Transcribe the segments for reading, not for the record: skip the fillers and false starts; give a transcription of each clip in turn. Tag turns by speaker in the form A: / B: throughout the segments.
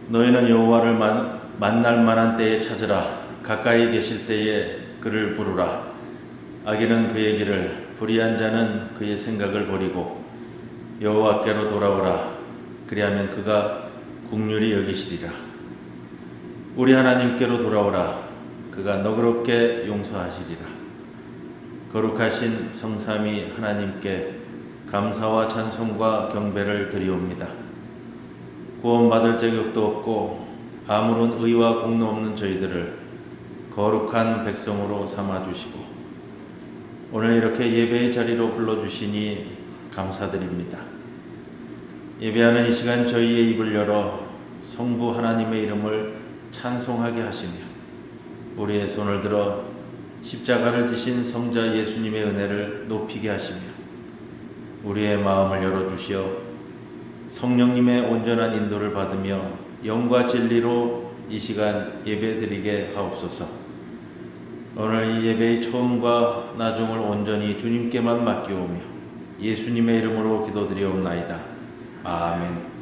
A: 너희는 여호와를 만날 만한 때에 찾으라. 가까이 계실 때에 그를 부르라. 악인은 그의 길을, 불의한 자는 그의 생각을 버리고 여호와께로 돌아오라. 그리하면 그가 긍휼히 여기시리라. 우리 하나님께로 돌아오라. 그가 너그럽게 용서하시리라. 거룩하신 성삼위 하나님께 감사와 찬송과 경배를 드리옵니다. 구원받을 자격도 없고 아무런 의와 공로 없는 저희들을 거룩한 백성으로 삼아주시고 오늘 이렇게 예배의 자리로 불러주시니 감사드립니다. 예배하는 이 시간 저희의 입을 열어 성부 하나님의 이름을 찬송하게 하시며 우리의 손을 들어 십자가를 지신 성자 예수님의 은혜를 높이게 하시며 우리의 마음을 열어주시어 성령님의 온전한 인도를 받으며 영과 진리로 이 시간 예배드리게 하옵소서. 오늘 이 예배의 처음과 나중을 온전히 주님께만 맡기오며 예수님의 이름으로 기도드리옵나이다. 아멘.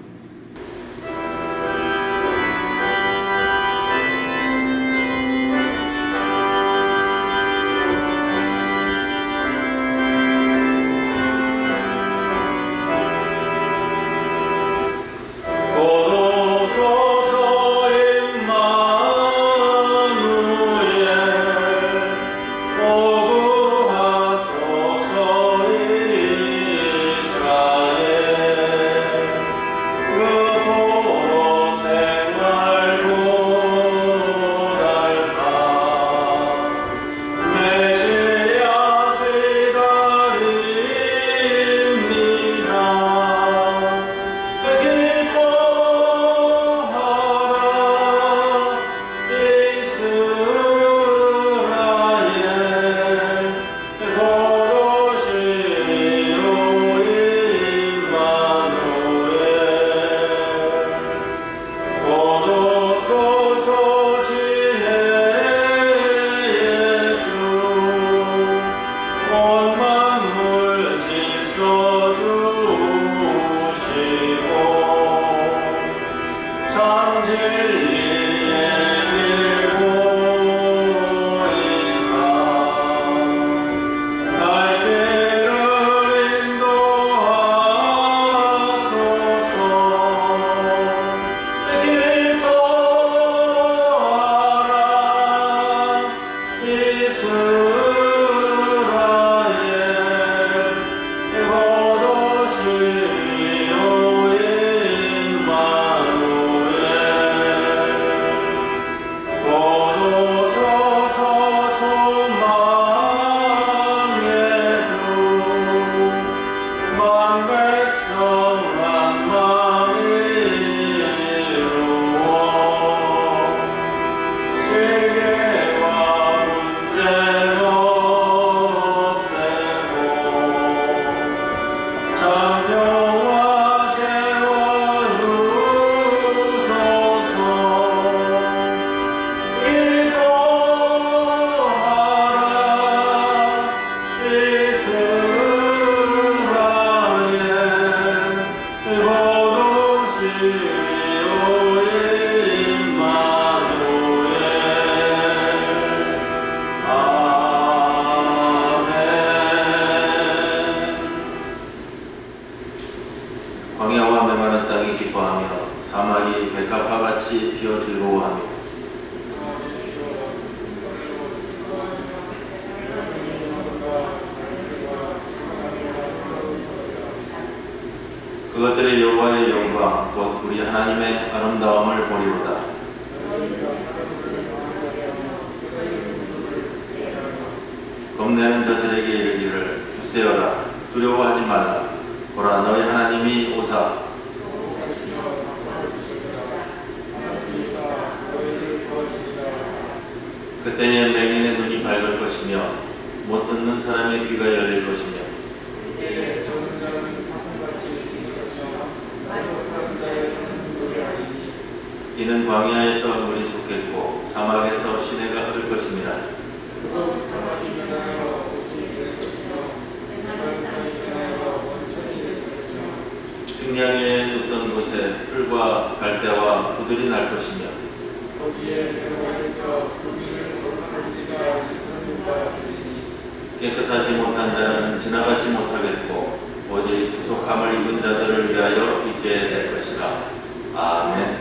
B: 광야와 메마른 땅이 기뻐하며 사막이 백합화같이 피어 즐거워하며 그것들의 여호와의 영광 곧 우리 하나님의 아름다움을 보리로다. 겁내는 자들에게 이르기를 굳세어라 두려워하지 말라. 보라 너희 하나님이 오사 그때에 맹인의 눈이 밝을 것이며 못 듣는 사람의 귀가 열릴 것이며 이는 광야에서 물이 솟겠고 사막에서 시내가 흐를 것입니다. 식량에 눕던 곳에 풀과 갈대와 부들이 날 것이며
C: 거기에 내려와서 거기를 거룩한 이가 일터는 자들이니
B: 깨끗하지 못한 자는 지나가지 못하겠고 오직 구속함을 입은 자들을 위하여 있게 될 것이다. 아멘.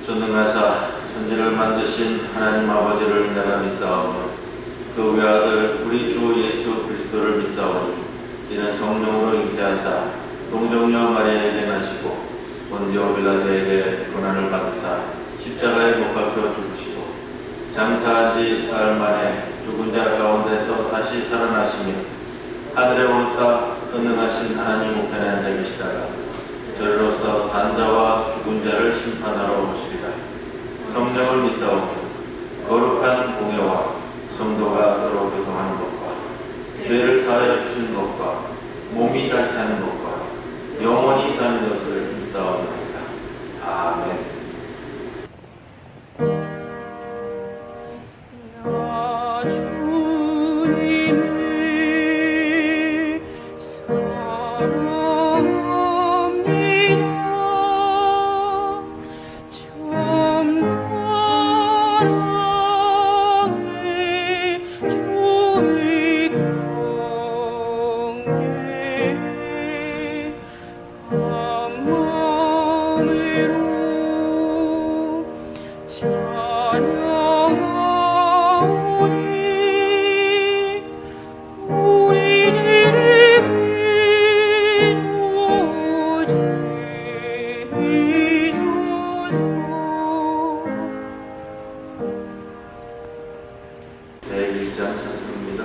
B: 전능하사 천지를 만드신 하나님 아버지를 내가 믿사오며 그 외아들 우리 주 예수 그리스도를 믿사오니 이는 성령으로 잉태하사 동정녀 마리아에게 나시고 본디오 빌라도에게 고난을 받으사 십자가에 못 박혀 죽으시고 장사한 지 사흘 만에 죽은 자 가운데서 다시 살아나시며 하늘의 원사 전능하신 하나님 우편에 앉아 계시다가 저리로서 산자와 죽은 자를 심판하러 오시리라. 성령을 믿사오며 거룩한 공예와 성도가 서로 교통하는 것과 죄를 사하여 주시는 것과 몸이 다시 사는 것과 영원히 사는 것을 믿사옵나이다. 아멘.
D: 나 주님을 사랑합니다. 참 사랑해 주의 경계 한 마음으로 찬양하오니 우리들에게 도와주소서.
B: 제1장 찬송입니다.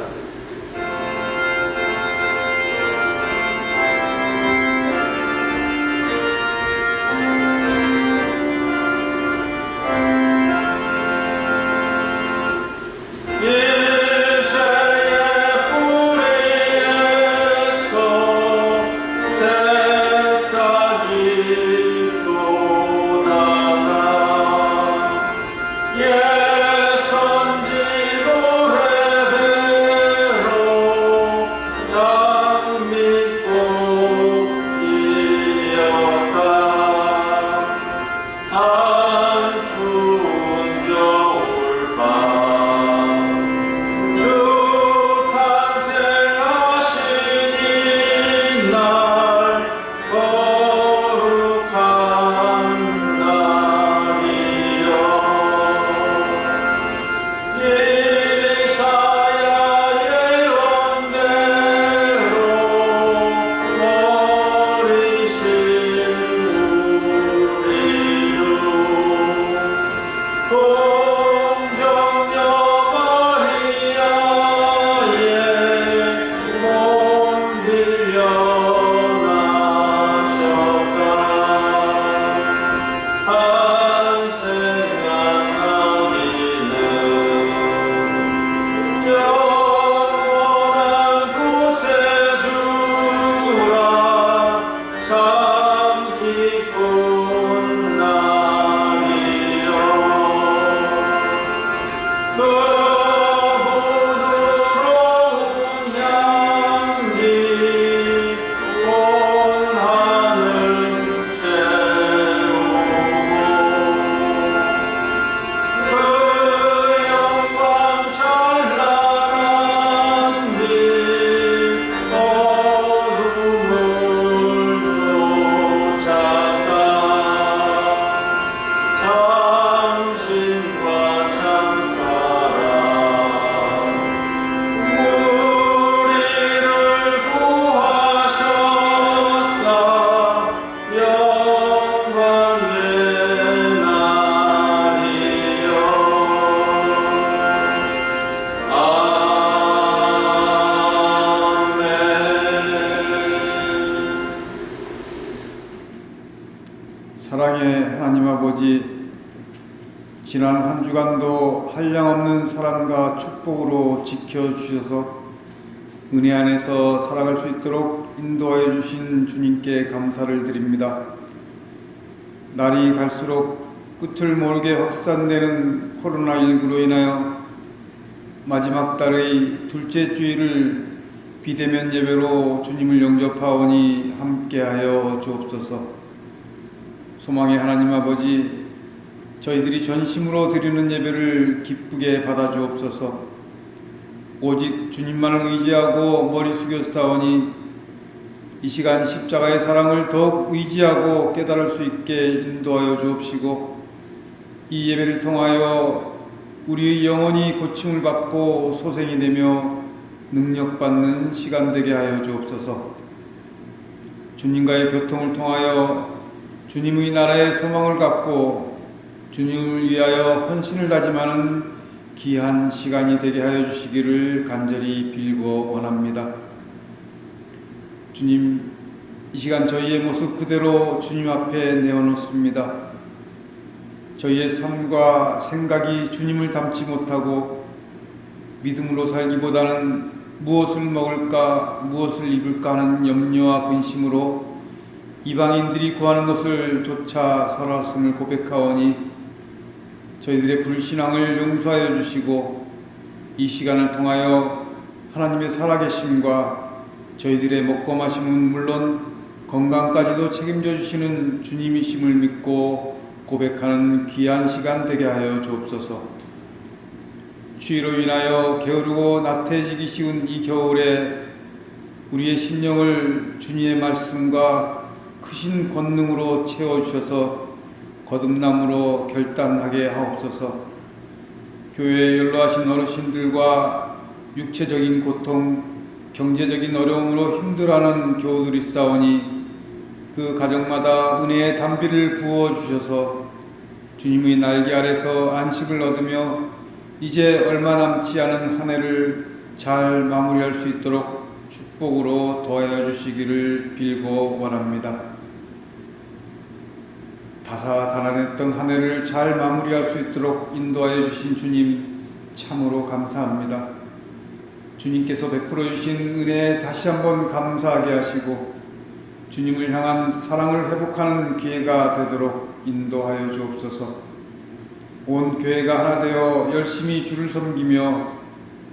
C: 사랑의 하나님 아버지, 지난 한 주간도 한량없는 사랑과 축복으로 지켜주셔서 은혜 안에서 살아갈 수 있도록 인도하여 주신 주님께 감사를 드립니다. 날이 갈수록 끝을 모르게 확산되는 코로나19로 인하여 마지막 달의 둘째 주일을 비대면 예배로 주님을 영접하오니 함께하여 주옵소서. 소망의 하나님 아버지, 저희들이 전심으로 드리는 예배를 기쁘게 받아주옵소서. 오직 주님만을 의지하고 머리 숙여 싸우니 이 시간 십자가의 사랑을 더욱 의지하고 깨달을 수 있게 인도하여 주옵시고, 이 예배를 통하여 우리의 영혼이 고침을 받고 소생이 되며 능력받는 시간 되게 하여 주옵소서. 주님과의 교통을 통하여 주님의 나라의 소망을 갖고 주님을 위하여 헌신을 다짐하는 귀한 시간이 되게 하여 주시기를 간절히 빌고 원합니다. 주님, 이 시간 저희의 모습 그대로 주님 앞에 내어놓습니다. 저희의 삶과 생각이 주님을 닮지 못하고 믿음으로 살기보다는 무엇을 먹을까, 무엇을 입을까 하는 염려와 근심으로 이방인들이 구하는 것을 쫓아 살았음을 고백하오니 저희들의 불신앙을 용서하여 주시고, 이 시간을 통하여 하나님의 살아계심과 저희들의 먹고 마심은 물론 건강까지도 책임져 주시는 주님이심을 믿고 고백하는 귀한 시간 되게 하여 주옵소서. 추위로 인하여 게으르고 나태해지기 쉬운 이 겨울에 우리의 심령을 주님의 말씀과 크신 권능으로 채워주셔서 거듭남으로 결단하게 하옵소서. 교회에 연로하신 어르신들과 육체적인 고통, 경제적인 어려움으로 힘들어하는 교우들이 싸우니 그 가정마다 은혜의 담비를 부어주셔서 주님의 날개 아래서 안식을 얻으며 이제 얼마 남지 않은 한 해를 잘 마무리할 수 있도록 축복으로 도와여 주시기를 빌고 원합니다. 다사다난했던 한 해를 잘 마무리할 수 있도록 인도하여 주신 주님 참으로 감사합니다. 주님께서 베풀어 주신 은혜에 다시 한번 감사하게 하시고 주님을 향한 사랑을 회복하는 기회가 되도록 인도하여 주옵소서. 온 교회가 하나 되어 열심히 주를 섬기며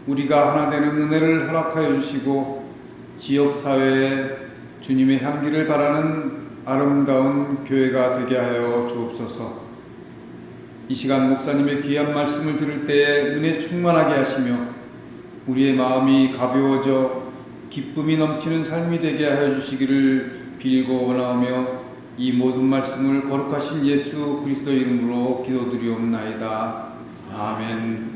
C: 우리가 하나 되는 은혜를 허락하여 주시고 지역사회에 주님의 향기를 바라는 아름다운 교회가 되게 하여 주옵소서. 이 시간 목사님의 귀한 말씀을 들을 때에 은혜 충만하게 하시며 우리의 마음이 가벼워져 기쁨이 넘치는 삶이 되게 하여 주시기를 빌고 원하오며 이 모든 말씀을 거룩하신 예수 그리스도 이름으로 기도드리옵나이다. 아멘.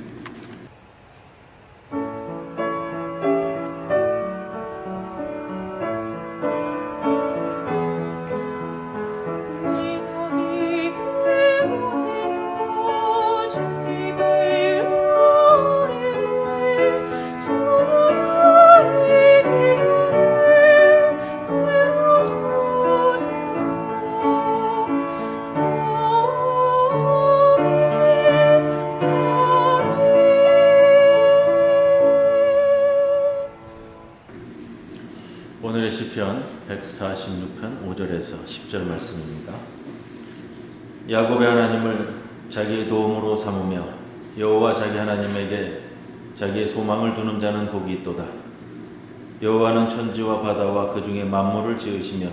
A: 오늘의 시편 146편 5절에서 10절 말씀입니다. 야곱의 하나님을 자기의 도움으로 삼으며 여호와 자기 하나님에게 자기의 소망을 두는 자는 복이 있도다. 여호와는 천지와 바다와 그 중에 만물을 지으시며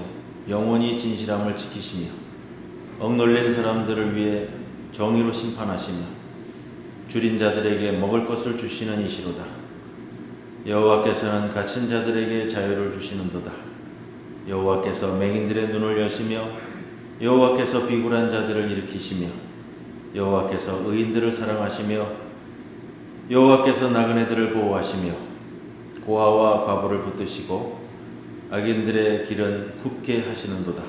A: 영원히 진실함을 지키시며 억눌린 사람들을 위해 정의로 심판하시며 줄인 자들에게 먹을 것을 주시는 이시로다. 여호와께서는 갇힌 자들에게 자유를 주시는도다. 여호와께서 맹인들의 눈을 여시며 여호와께서 비굴한 자들을 일으키시며 여호와께서 의인들을 사랑하시며 여호와께서 나그네들을 보호하시며 고아와 과부를 붙드시고 악인들의 길은 굽게 하시는도다.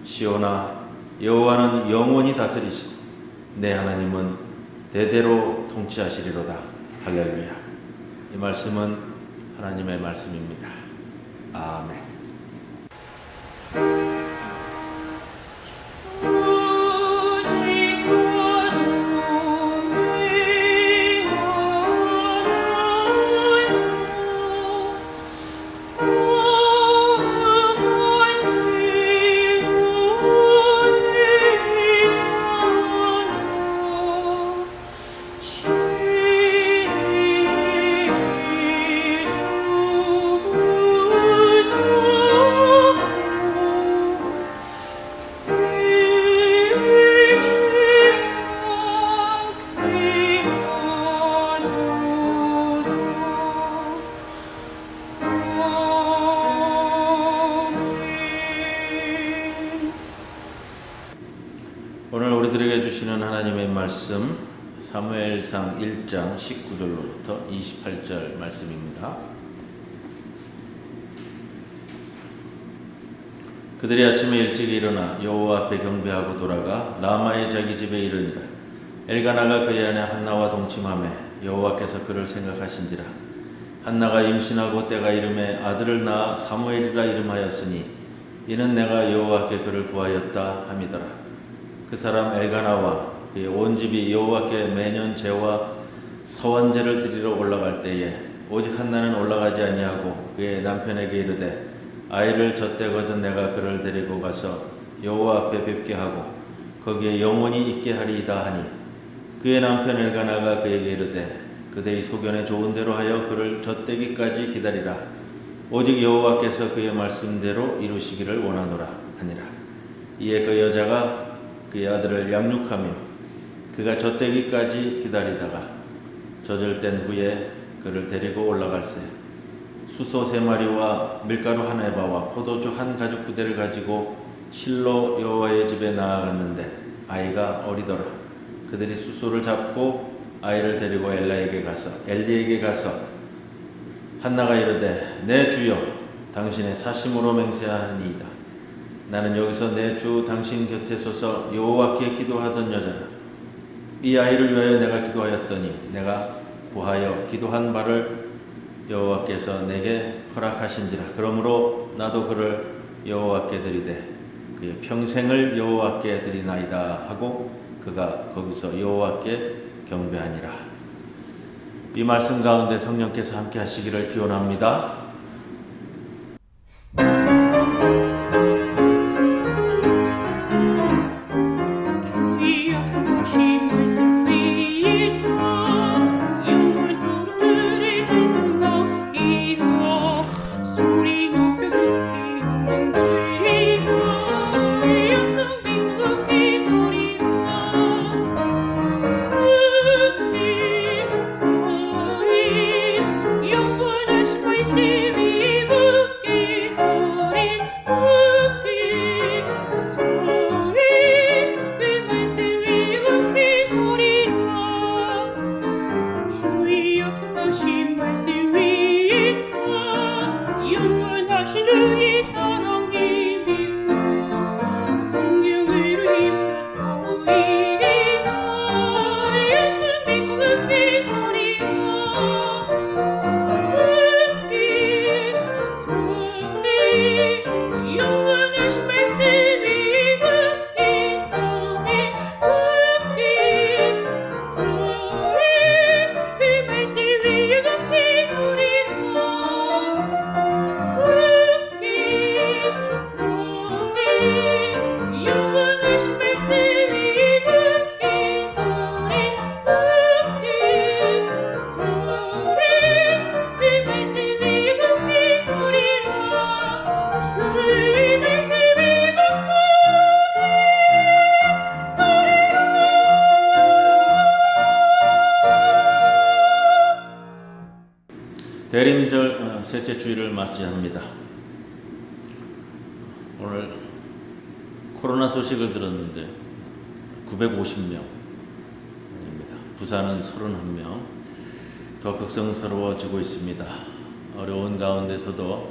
A: 시온아, 여호와는 영원히 다스리시고 내 하나님은 대대로 통치하시리로다. 할렐루야. 이 말씀은 하나님의 말씀입니다. 아멘.
D: 주
A: 우리들에게 주시는 하나님의 말씀 사무엘상 1장 19절로부터 28절 말씀입니다. 그들이 아침에 일찍 일어나 여호와 앞에 경배하고 돌아가 라마의 자기 집에 이르니라. 엘가나가 그의 아내 한나와 동침하매 여호와께서 그를 생각하신지라. 한나가 임신하고 때가 이름에 아들을 낳아 사무엘이라 이름하였으니 이는 내가 여호와께 그를 구하였다 함이더라. 그 사람 엘가나와 그의 온 집이 여호와께 매년 제와 서원제를 드리러 올라갈 때에 오직 한나는 올라가지 아니하고 그의 남편에게 이르되 아이를 젖대거든 내가 그를 데리고 가서 여호와 앞에 뵙게 하고 거기에 영원히 있게 하리이다 하니 그의 남편 엘가나가 그에게 이르되 그대의 소견에 좋은 대로 하여 그를 젖대기까지 기다리라. 오직 여호와께서 그의 말씀대로 이루시기를 원하노라 하니라. 이에 그 여자가 그의 아들을 양육하며 그가 젖대기까지 기다리다가 젖을 뗀 후에 그를 데리고 올라갈새 수소 3마리와 밀가루 1에바와 포도주 1가죽 부대를 가지고 실로 여호와의 집에 나아갔는데 아이가 어리더라. 그들이 수소를 잡고 아이를 데리고 엘리에게 가서 한나가 이르되 내 주여 당신의 사심으로 맹세하니이다. 나는 여기서 내 주 당신 곁에 서서 여호와께 기도하던 여자라. 이 아이를 위하여 내가 기도하였더니 내가 구하여 기도한 바를 여호와께서 내게 허락하신지라. 그러므로 나도 그를 여호와께 드리되 그의 평생을 여호와께 드리나이다 하고 그가 거기서 여호와께 경배하니라. 이 말씀 가운데 성령께서 함께 하시기를 기원합니다.
D: 주의 약속하신 말씀 위에서 영원토록 주를 찬송하리라. 소리 높여 듣기 영광들이라. 약속 믿고 듣기 소리라. 듣기 소리 영원하신 말씀이 듣기 소리 듣기 소리 그 말씀이 듣기 소리라. 주의 약속하신 말씀 위에서 영원하신 주의 사랑이 믿고 성령으로 힘쓰소이다. 약속 믿고 듣기 소리라. 듣기 소리 영원하신 말씀이 듣기 소리 듣기 소리 그 말씀이 듣기 소리라. 듣기 소리 영원하신 말씀이 듣기 소리 듣기 소리 그 말씀이 듣기 소리라. 주의 말씀이 듣기 소리라.
A: 대림절 셋째 주일을 맞이합니다. 오늘 코로나 소식을 들었는데 950명입니다. 부산은 31명. 더 극성스러워지고 있습니다. 어려운 가운데서도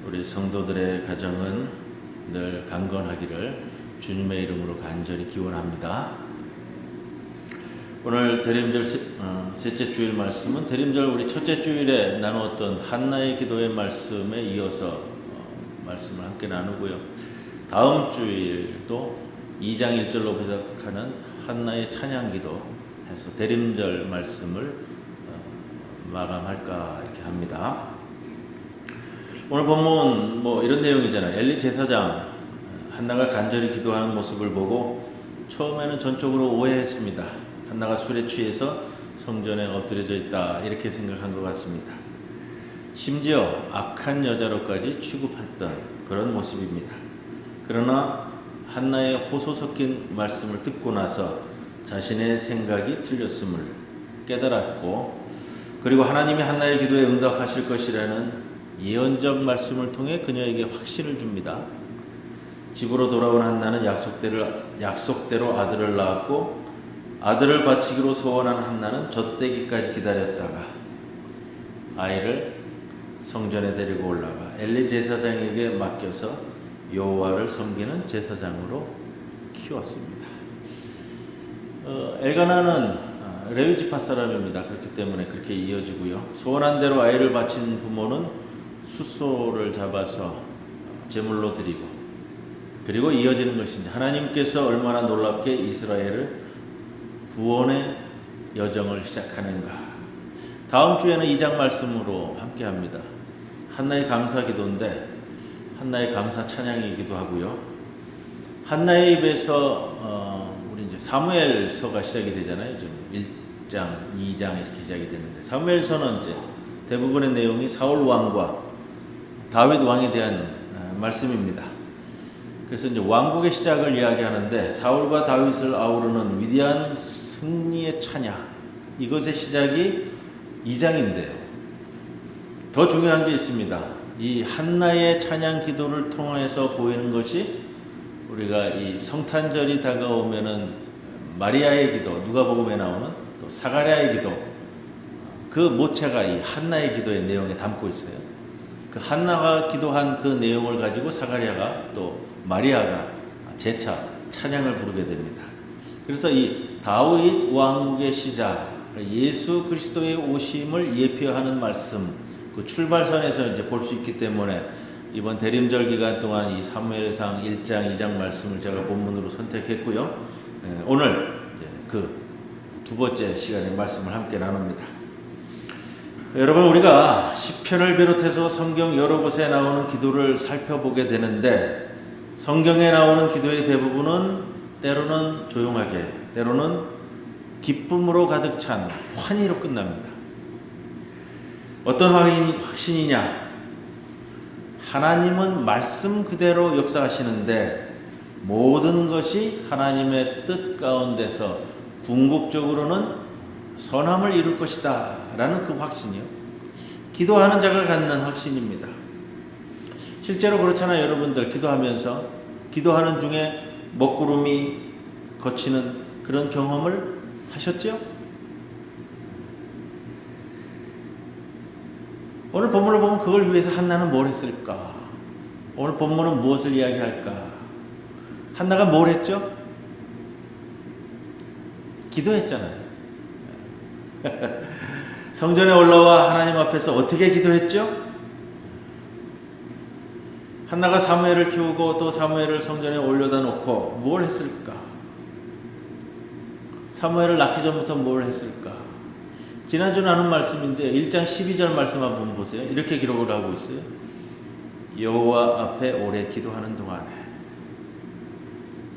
A: 우리 성도들의 가정은 늘 강건하기를 주님의 이름으로 간절히 기원합니다. 오늘 대림절 셋째 주일 말씀은 대림절 우리 첫째 주일에 나누었던 한나의 기도의 말씀에 이어서 말씀을 함께 나누고요. 다음 주일도 2장 1절로 시작하는 한나의 찬양기도 해서 대림절 말씀을 마감할까 이렇게 합니다. 오늘 본문 이런 내용이잖아요. 엘리 제사장 한나가 간절히 기도하는 모습을 보고 처음에는 전적으로 오해했습니다. 한나가 술에 취해서 성전에 엎드려져 있다 이렇게 생각한 것 같습니다. 심지어 악한 여자로까지 취급했던 그런 모습입니다. 그러나 한나의 호소 섞인 말씀을 듣고 나서 자신의 생각이 틀렸음을 깨달았고 그리고 하나님이 한나의 기도에 응답하실 것이라는 예언적 말씀을 통해 그녀에게 확신을 줍니다. 집으로 돌아온 한나는 약속대로 아들을 낳았고 아들을 바치기로 소원한 한나는 젖되기까지 기다렸다가 아이를 성전에 데리고 올라가 엘리 제사장에게 맡겨서 여호와를 섬기는 제사장으로 키웠습니다. 엘가나는 레위 지파 사람입니다. 그렇기 때문에 그렇게 이어지고요. 소원한 대로 아이를 바친 부모는 숫소를 잡아서 제물로 드리고, 그리고 이어지는 것인지 하나님께서 얼마나 놀랍게 이스라엘을 구원의 여정을 시작하는가. 다음 주에는 2장 말씀으로 함께합니다. 한나의 감사 기도인데 한나의 감사 찬양이기도 하고요. 한나의 입에서 우리 이제 사무엘서가 시작이 되잖아요. 좀 1장, 2장 이렇게 시작이 되는데 사무엘서는 이제 대부분의 내용이 사울 왕과 다윗 왕에 대한 말씀입니다. 그래서 이제 왕국의 시작을 이야기하는데 사울과 다윗을 아우르는 위대한 승리의 찬양, 이것의 시작이 2장인데요. 더 중요한 게 있습니다. 이 한나의 찬양 기도를 통해서 보이는 것이 우리가 이 성탄절이 다가오면은 마리아의 기도, 누가복음에 나오는 또 사가랴의 기도, 그 모체가 이 한나의 기도의 내용에 담고 있어요. 그 한나가 기도한 그 내용을 가지고 사가랴가 또 마리아가 재차 찬양을 부르게 됩니다. 그래서 이 다윗 왕국의 시작, 예수 그리스도의 오심을 예표하는 말씀, 그 출발선에서 이제 볼 수 있기 때문에 이번 대림절 기간 동안 이 사무엘상 1장, 2장 말씀을 제가 본문으로 선택했고요. 오늘 그 두 번째 시간에 말씀을 함께 나눕니다. 여러분, 우리가 시편을 비롯해서 성경 여러 곳에 나오는 기도를 살펴보게 되는데 성경에 나오는 기도의 대부분은 때로는 조용하게, 때로는 기쁨으로 가득 찬 환희로 끝납니다. 어떤 확신이냐? 하나님은 말씀 그대로 역사하시는데 모든 것이 하나님의 뜻 가운데서 궁극적으로는 선함을 이룰 것이다 라는 그 확신이요, 기도하는 자가 갖는 확신입니다. 실제로 그렇잖아요. 여러분들 기도하면서 기도하는 중에 먹구름이 거치는 그런 경험을 하셨죠? 오늘 본문을 보면 그걸 위해서 한나는 뭘 했을까? 오늘 본문은 무엇을 이야기할까? 한나가 뭘 했죠? 기도했잖아요. 성전에 올라와 하나님 앞에서 어떻게 기도했죠? 한나가 사무엘을 키우고 또 사무엘을 성전에 올려다 놓고 뭘 했을까? 사무엘을 낳기 전부터 뭘 했을까? 지난주 나눈 말씀인데 1장 12절 말씀 한번 보세요. 이렇게 기록을 하고 있어요. 여호와 앞에 오래 기도하는 동안에,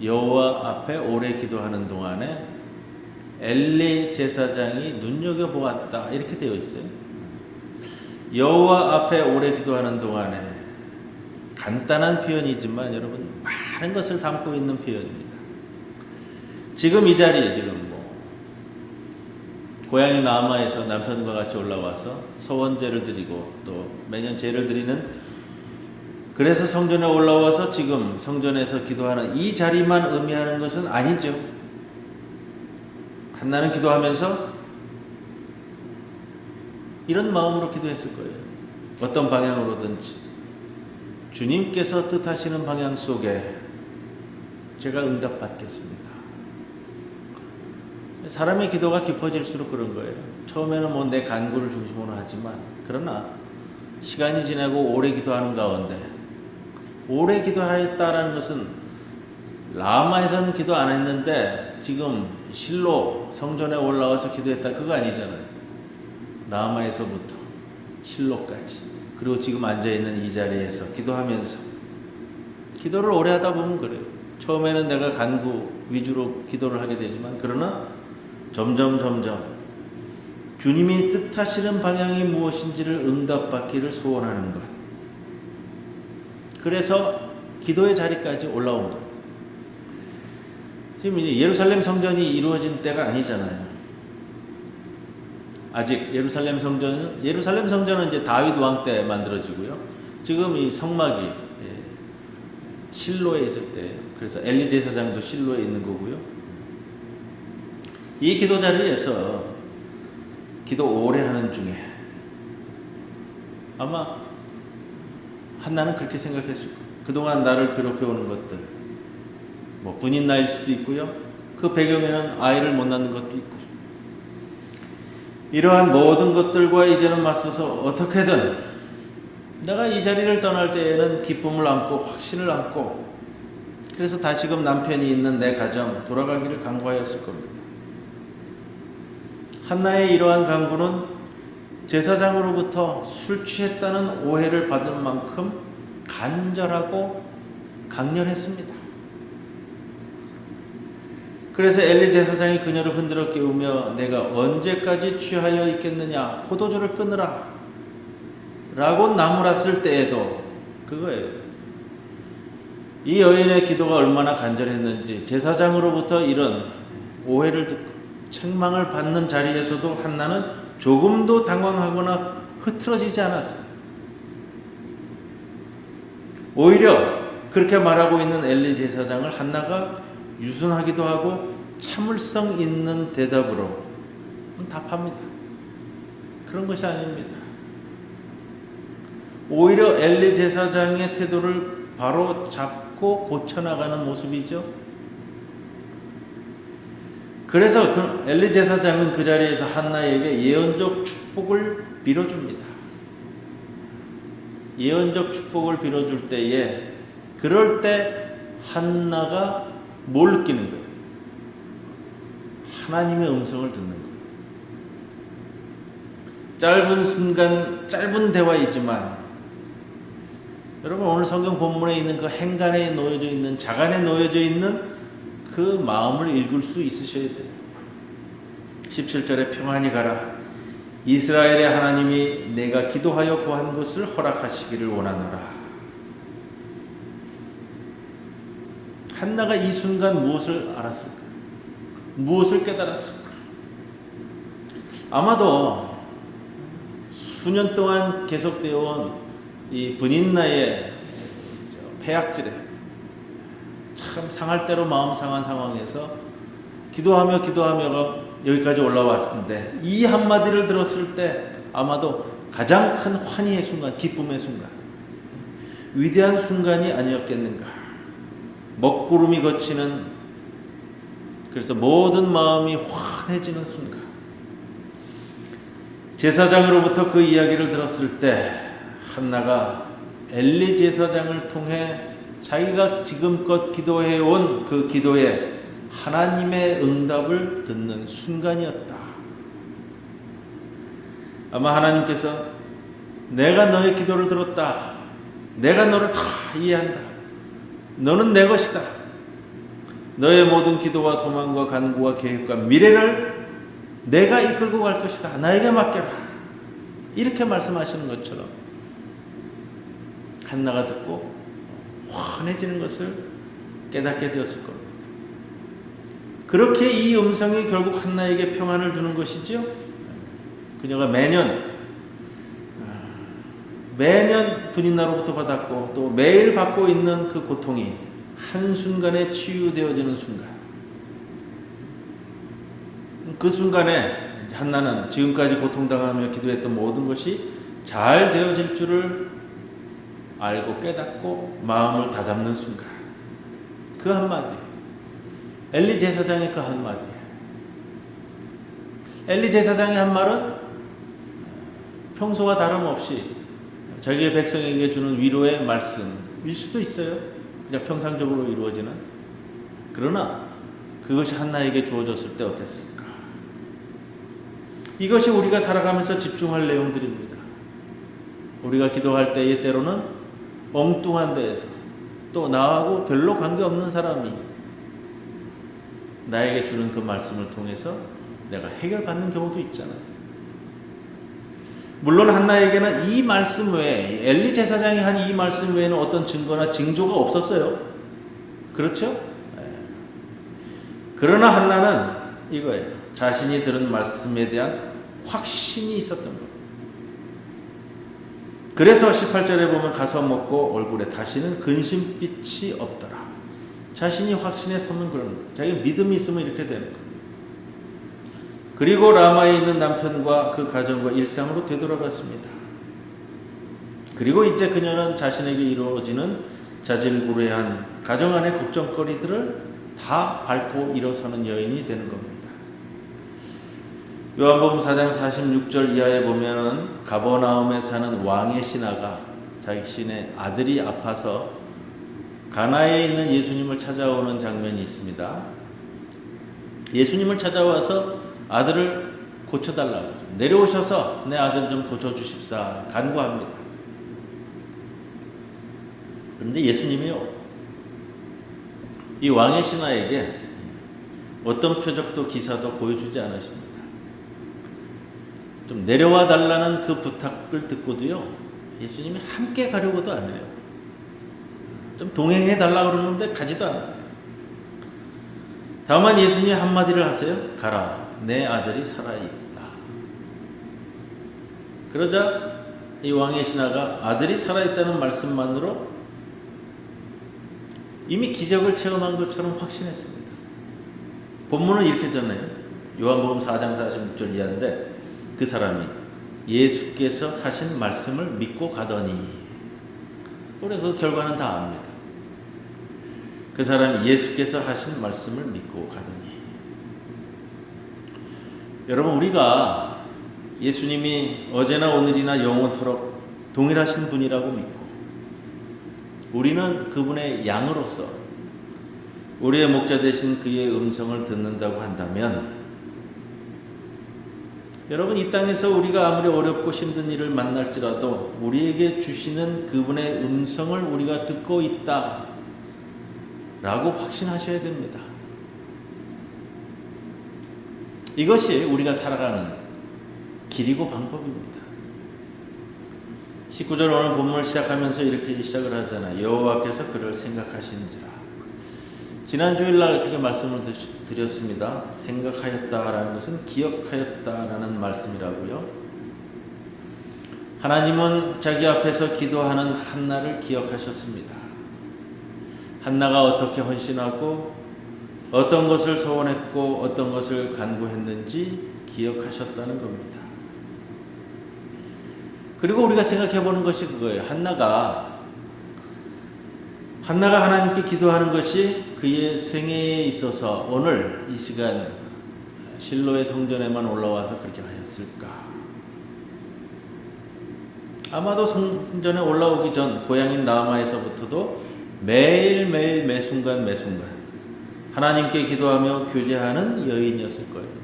A: 여호와 앞에 오래 기도하는 동안에 엘리 제사장이 눈여겨보았다, 이렇게 되어 있어요. 여호와 앞에 오래 기도하는 동안에, 간단한 표현이지만 여러분 많은 것을 담고 있는 표현입니다. 지금 이 자리에 지금 고향인 라마에서 남편과 같이 올라와서 소원제를 드리고 또 매년 제를 드리는, 그래서 성전에 올라와서 지금 성전에서 기도하는 이 자리만 의미하는 것은 아니죠. 한나는 기도하면서 이런 마음으로 기도했을 거예요. 어떤 방향으로든지 주님께서 뜻하시는 방향 속에 제가 응답받겠습니다. 사람의 기도가 깊어질수록 그런 거예요. 처음에는 뭐 내 간구를 중심으로 하지만, 그러나 시간이 지나고 오래 기도하는 가운데, 오래 기도하였다라는 것은 라마에서는 기도 안 했는데 지금 실로 성전에 올라와서 기도했다, 그거 아니잖아요. 라마에서부터 실로까지, 그리고 지금 앉아있는 이 자리에서 기도하면서, 기도를 오래 하다 보면 그래요. 처음에는 내가 간구 위주로 기도를 하게 되지만, 그러나 점점 주님이 뜻하시는 방향이 무엇인지를 응답받기를 소원하는 것, 그래서 기도의 자리까지 올라온 것. 지금 이제 예루살렘 성전이 이루어진 때가 아니잖아요. 아직 예루살렘 성전은 이제 다윗 왕 때 만들어지고요. 지금 이 성막이 실로에 있을 때, 그래서 엘리 제사장도 실로에 있는 거고요. 이 기도 자리에서 기도 오래 하는 중에 아마 한나는 그렇게 생각했을 거예요. 그동안 나를 괴롭혀오는 것들, 뭐 분인 나일 수도 있고요. 그 배경에는 아이를 못 낳는 것도 있고, 이러한 모든 것들과 이제는 맞서서 어떻게든 내가 이 자리를 떠날 때에는 기쁨을 안고 확신을 안고, 그래서 다시금 남편이 있는 내 가정 돌아가기를 간구하였을 겁니다. 한나의 이러한 간구는 제사장으로부터 술 취했다는 오해를 받은 만큼 간절하고 강렬했습니다. 그래서 엘리 제사장이 그녀를 흔들어 깨우며 내가 언제까지 취하여 있겠느냐, 포도주를 끊으라 라고 나무랐을 때에도 그거예요. 이 여인의 기도가 얼마나 간절했는지 제사장으로부터 이런 오해를 듣고 책망을 받는 자리에서도 한나는 조금도 당황하거나 흐트러지지 않았어요. 오히려 그렇게 말하고 있는 엘리 제사장을 한나가 유순하기도 하고 참을성 있는 대답으로 답합니다. 그런 것이 아닙니다. 오히려 엘리 제사장의 태도를 바로 잡고 고쳐나가는 모습이죠. 그래서 그 엘리 제사장은 그 자리에서 한나에게 예언적 축복을 빌어줍니다. 예언적 축복을 빌어줄 때에, 그럴 때 한나가 뭘 느끼는 거예요? 하나님의 음성을 듣는 거예요. 짧은 순간, 짧은 대화이지만 여러분, 오늘 성경 본문에 있는 그 행간에 놓여져 있는, 자간에 놓여져 있는 그 마음을 읽을 수 있으셔야 돼요. 17절에 평안히 가라. 이스라엘의 하나님이 내가 기도하여 구한 것을 허락하시기를 원하노라. 한나가 이 순간 무엇을 알았을까? 무엇을 깨달았을까? 아마도 수년 동안 계속되어 온 이 분인나의 폐악질에 참 상할 대로 마음 상한 상황에서 기도하며 여기까지 올라왔는데, 이 한마디를 들었을 때 아마도 가장 큰 환희의 순간, 기쁨의 순간, 위대한 순간이 아니었겠는가. 먹구름이 걷히는, 그래서 모든 마음이 환해지는 순간, 제사장으로부터 그 이야기를 들었을 때 한나가 엘리 제사장을 통해 자기가 지금껏 기도해온 그 기도에 하나님의 응답을 듣는 순간이었다. 아마 하나님께서 내가 너의 기도를 들었다. 내가 너를 다 이해한다. 너는 내 것이다. 너의 모든 기도와 소망과 간구와 계획과 미래를 내가 이끌고 갈 것이다. 나에게 맡겨라. 이렇게 말씀하시는 것처럼 한나가 듣고 환해지는 것을 깨닫게 되었을 겁니다. 그렇게 이 음성이 결국 한나에게 평안을 주는 것이죠. 그녀가 매년 분인나로부터 받았고 또 매일 받고 있는 그 고통이 한순간에 치유되어지는 순간, 그 순간에 한나는 지금까지 고통당하며 기도했던 모든 것이 잘 되어질 줄을 알고 깨닫고 마음을 다잡는 순간, 그 한마디, 엘리 제사장의 그 한마디, 엘리 제사장의 한 말은 평소와 다름없이 자기의 백성에게 주는 위로의 말씀일 수도 있어요. 그냥 평상적으로 이루어지는. 그러나 그것이 한나에게 주어졌을 때 어땠을까? 이것이 우리가 살아가면서 집중할 내용들입니다. 우리가 기도할 때에 때로는 엉뚱한 데에서, 또 나하고 별로 관계없는 사람이 나에게 주는 그 말씀을 통해서 내가 해결받는 경우도 있잖아요. 물론 한나에게는 이 말씀 외에, 엘리 제사장이 한 이 말씀 외에는 어떤 증거나 징조가 없었어요. 그렇죠? 그러나 한나는 이거예요. 자신이 들은 말씀에 대한 확신이 있었던 거예요. 그래서 18절에 보면 가서 먹고 얼굴에 다시는 근심빛이 없더라. 자신이 확신에 서면 그런 거예요. 자기 믿음이 있으면 이렇게 되는 거예요. 그리고 라마에 있는 남편과 그 가정과 일상으로 되돌아갔습니다. 그리고 이제 그녀는 자신에게 이루어지는 자질구레한 가정 안의 걱정거리들을 다 밟고 일어서는 여인이 되는 겁니다. 요한복음 4장 46절 이하에 보면은 가버나움에 사는 왕의 신하가 자신의 아들이 아파서 가나에 있는 예수님을 찾아오는 장면이 있습니다. 예수님을 찾아와서 아들을 고쳐달라고 내려오셔서 내 아들 좀 고쳐주십사 간구합니다. 그런데 예수님이요, 이 왕의 신하에게 어떤 표적도 기사도 보여주지 않으십니다. 좀 내려와 달라는 그 부탁을 듣고도요, 예수님이 함께 가려고도 안 해요. 좀 동행해 달라고 그러는데 가지도 않아요. 다만 예수님이 한마디를 하세요. 가라, 내 아들이 살아있다. 그러자 이 왕의 신하가 아들이 살아있다는 말씀만으로 이미 기적을 체험한 것처럼 확신했습니다. 본문은 이렇게 전해요. 요한복음 4장 46절 이하인데 그 사람이 예수께서 하신 말씀을 믿고 가더니, 우리 그 결과는 다 압니다. 그 사람이 예수께서 하신 말씀을 믿고 가더니. 여러분, 우리가 예수님이 어제나 오늘이나 영원토록 동일하신 분이라고 믿고 우리는 그분의 양으로서 우리의 목자 되신 그의 음성을 듣는다고 한다면, 여러분, 이 땅에서 우리가 아무리 어렵고 힘든 일을 만날지라도 우리에게 주시는 그분의 음성을 우리가 듣고 있다 라고 확신하셔야 됩니다. 이것이 우리가 살아가는 길이고 방법입니다. 19절 오늘 본문을 시작하면서 이렇게 시작을 하잖아요. 여호와께서 그를 생각하신지라. 지난 주일날 그렇게 말씀을 드렸습니다. 생각하였다라는 것은 기억하였다라는 말씀이라고요. 하나님은 자기 앞에서 기도하는 한나를 기억하셨습니다. 한나가 어떻게 헌신하고 어떤 것을 소원했고 어떤 것을 간구했는지 기억하셨다는 겁니다. 그리고 우리가 생각해 보는 것이 그거예요. 한나가 하나님께 기도하는 것이 그의 생애에 있어서 오늘 이 시간 실로의 성전에만 올라와서 그렇게 하였을까? 아마도 성전에 올라오기 전 고향인 라마에서부터도 매일매일 매순간 하나님께 기도하며 교제하는 여인이었을 거예요.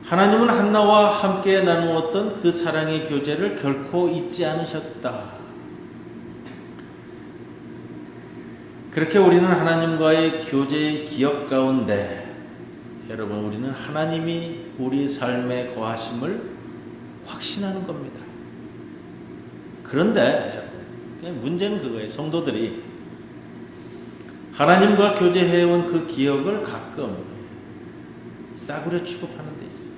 A: 하나님은 한나와 함께 나누었던 그 사랑의 교제를 결코 잊지 않으셨다. 그렇게 우리는 하나님과의 교제의 기억 가운데, 여러분, 우리는 하나님이 우리 삶에 거하심을 확신하는 겁니다. 그런데 문제는 그거예요. 성도들이 하나님과 교제해온 그 기억을 가끔 싸구려 취급하는 데 있어요.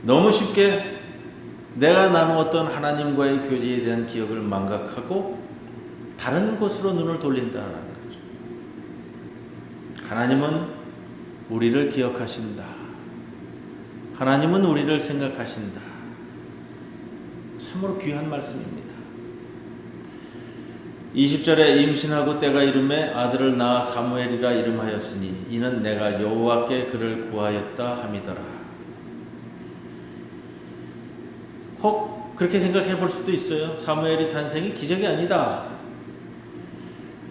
A: 너무 쉽게 내가 나누었던 하나님과의 교제에 대한 기억을 망각하고 다른 곳으로 눈을 돌린다는 거죠. 하나님은 우리를 기억하신다. 하나님은 우리를 생각하신다. 참으로 귀한 말씀입니다. 20절에 임신하고 때가 이름에 아들을 낳아 사무엘이라 이름하였으니 이는 내가 여호와께 그를 구하였다 함이더라. 혹 그렇게 생각해 볼 수도 있어요. 사무엘이 탄생이 기적이 아니다.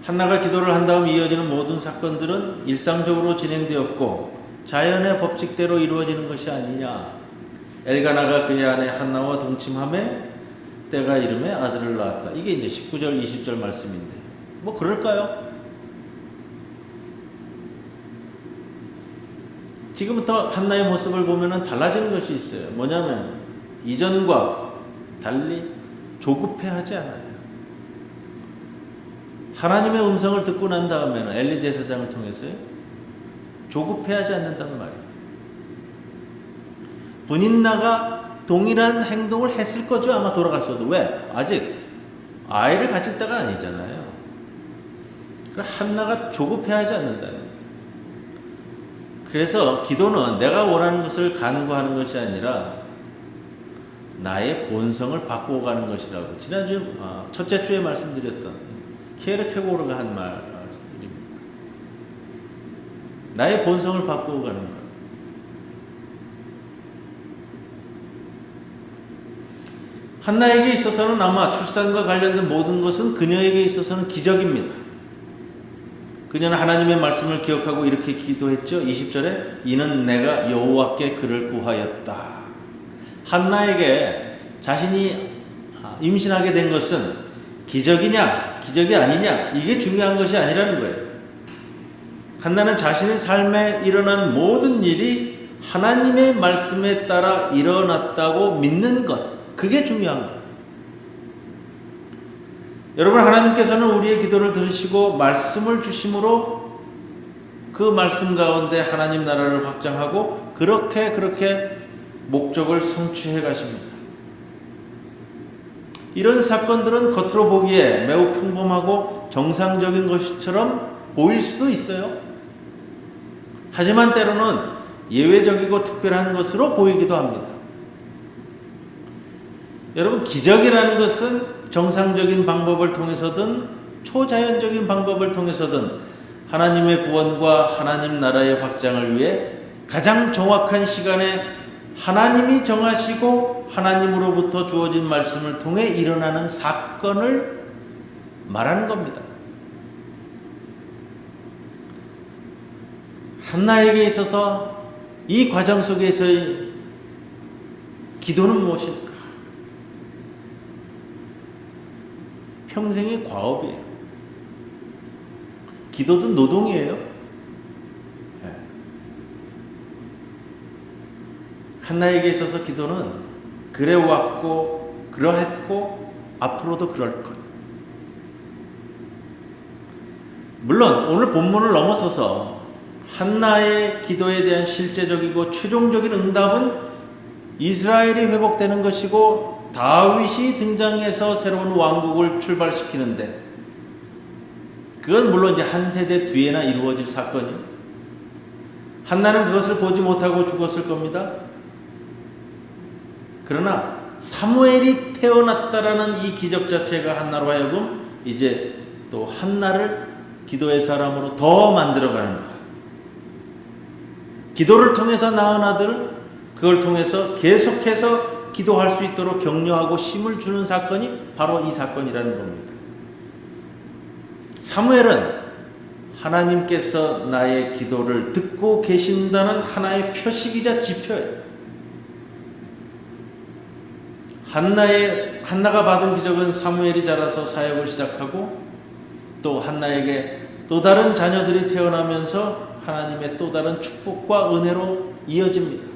A: 한나가 기도를 한 다음 이어지는 모든 사건들은 일상적으로 진행되었고 자연의 법칙대로 이루어지는 것이 아니냐. 엘가나가 그의 아내 한나와 동침함에 때가 이름에 아들을 낳았다. 이게 이제 19절 20절 말씀인데 뭐 그럴까요? 지금부터 한나의 모습을 보면 달라지는 것이 있어요. 뭐냐면 이전과 달리 조급해하지 않아요. 하나님의 음성을 듣고 난 다음에는 엘리 제사장을 통해서요, 조급해하지 않는다는 말이에요. 분인나가 동일한 행동을 했을 거죠. 아마 돌아갔어도. 왜? 아직 아이를 가질 때가 아니잖아요. 한나가 조급해하지 않는다는 거예요. 그래서 기도는 내가 원하는 것을 간구하는 것이 아니라 나의 본성을 바꾸어 가는 것이라고 지난주 첫째 주에 말씀드렸던 케르케고르가 한 말씀입니다. 나의 본성을 바꾸어 가는 것. 한나에게 있어서는 아마 출산과 관련된 모든 것은 그녀에게 있어서는 기적입니다. 그녀는 하나님의 말씀을 기억하고 이렇게 기도했죠. 20절에 이는 내가 여호와께 그를 구하였다. 한나에게 자신이 임신하게 된 것은 기적이냐 기적이 아니냐 이게 중요한 것이 아니라는 거예요. 한나는 자신의 삶에 일어난 모든 일이 하나님의 말씀에 따라 일어났다고 믿는 것, 그게 중요한 거예요. 여러분, 하나님께서는 우리의 기도를 들으시고 말씀을 주심으로 그 말씀 가운데 하나님 나라를 확장하고 그렇게 목적을 성취해 가십니다. 이런 사건들은 겉으로 보기에 매우 평범하고 정상적인 것처럼 보일 수도 있어요. 하지만 때로는 예외적이고 특별한 것으로 보이기도 합니다. 여러분, 기적이라는 것은 정상적인 방법을 통해서든 초자연적인 방법을 통해서든 하나님의 구원과 하나님 나라의 확장을 위해 가장 정확한 시간에 하나님이 정하시고 하나님으로부터 주어진 말씀을 통해 일어나는 사건을 말하는 겁니다. 한나에게 있어서 이 과정 속에서의 기도는 무엇일까? 평생의 과업이에요. 기도도 노동이에요. 네. 한나에게 있어서 기도는 그래왔고 그러했고 앞으로도 그럴 것. 물론 오늘 본문을 넘어서서 한나의 기도에 대한 실제적이고 최종적인 응답은 이스라엘이 회복되는 것이고 다윗이 등장해서 새로운 왕국을 출발시키는데 그건 물론 이제 한 세대 뒤에나 이루어질 사건이에요. 한나는 그것을 보지 못하고 죽었을 겁니다. 그러나 사무엘이 태어났다라는 이 기적 자체가 한나로 하여금 이제 또 한나를 기도의 사람으로 더 만들어가는 거예요. 기도를 통해서 낳은 아들, 그걸 통해서 계속해서 기도할 수 있도록 격려하고 힘을 주는 사건이 바로 이 사건이라는 겁니다. 사무엘은 하나님께서 나의 기도를 듣고 계신다는 하나의 표식이자 지표예요. 한나가 받은 기적은 사무엘이 자라서 사역을 시작하고 또 한나에게 또 다른 자녀들이 태어나면서 하나님의 또 다른 축복과 은혜로 이어집니다.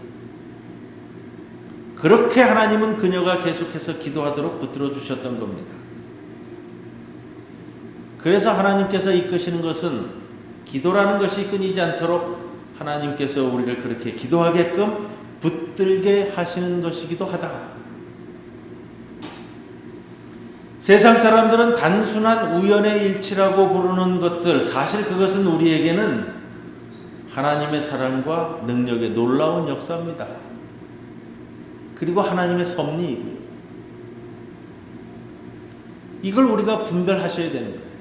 A: 그렇게 하나님은 그녀가 계속해서 기도하도록 붙들어 주셨던 겁니다. 그래서 하나님께서 이끄시는 것은 기도라는 것이 끊이지 않도록 하나님께서 우리를 그렇게 기도하게끔 붙들게 하시는 것이기도 하다. 세상 사람들은 단순한 우연의 일치라고 부르는 것들, 사실 그것은 우리에게는 하나님의 사랑과 능력의 놀라운 역사입니다. 그리고 하나님의 섭리이고요. 이걸 우리가 분별하셔야 되는 거예요.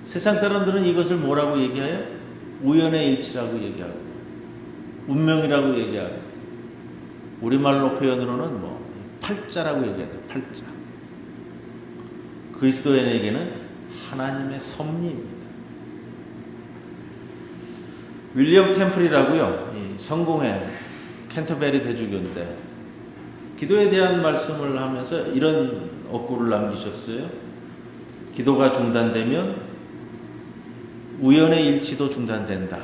A: 세상 사람들은 이것을 뭐라고 얘기해요? 우연의 일치라고 얘기하고 운명이라고 얘기하고 우리말로 표현으로는 팔자라고 얘기해요. 팔자. 그리스도인에게는 하나님의 섭리입니다. 윌리엄 템플이라고요. 이 성공의 캔터베리 대주교인데 기도에 대한 말씀을 하면서 이런 어구를 남기셨어요. 기도가 중단되면 우연의 일치도 중단된다.